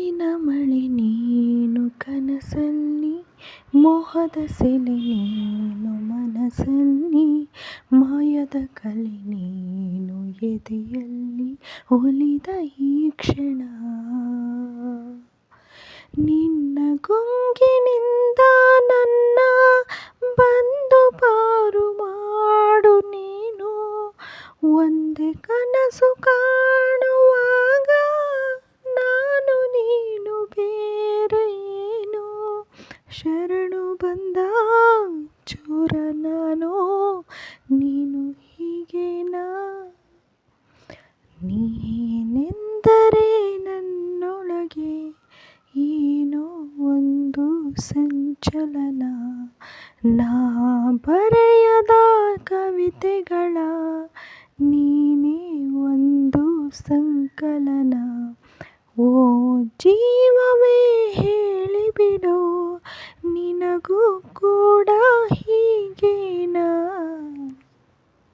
ಮುತ್ತಿನ ಮಳೆ ನೀನು ಕನಸಲ್ಲಿ, ಮೋಹದ ಸೆಲೆ ನೀನು ಮನಸ್ಸಲ್ಲಿ, ಮಾಯದ ಕಲೆ ನೀನು ಎದೆಯಲ್ಲಿ ಒಲಿದ ಈ ಕ್ಷಣ. ನಿನ್ನ ಗುಂಗಿನಿಂದ ನನ್ನ ಬಂದು ಪಾರು ಮಾಡು ನೀನು, ಒಂದೇ ಕನಸು ಕಾಣುವಾಗ ನಾನು ನೀನು ಬೇರೆ ಏನು. ಶರಣು ಬಂದ ಚೋರ ನಾನು, ನೀನು ಹೀಗೇನಾ. ನೀನೆಂದರೆ ನನ್ನೊಳಗೆ ಏನೋ ಒಂದು ಸಂಚಲನ, ನಾ ಬರೆಯದ ಕವಿತೆಗಳ ನೀನೇ ಒಂದು ಸಂಕಲನ. ಓ ಜೀವವೇ ಹೇಳಿಬಿಡು, ನಿನಗೂ ಕೂಡ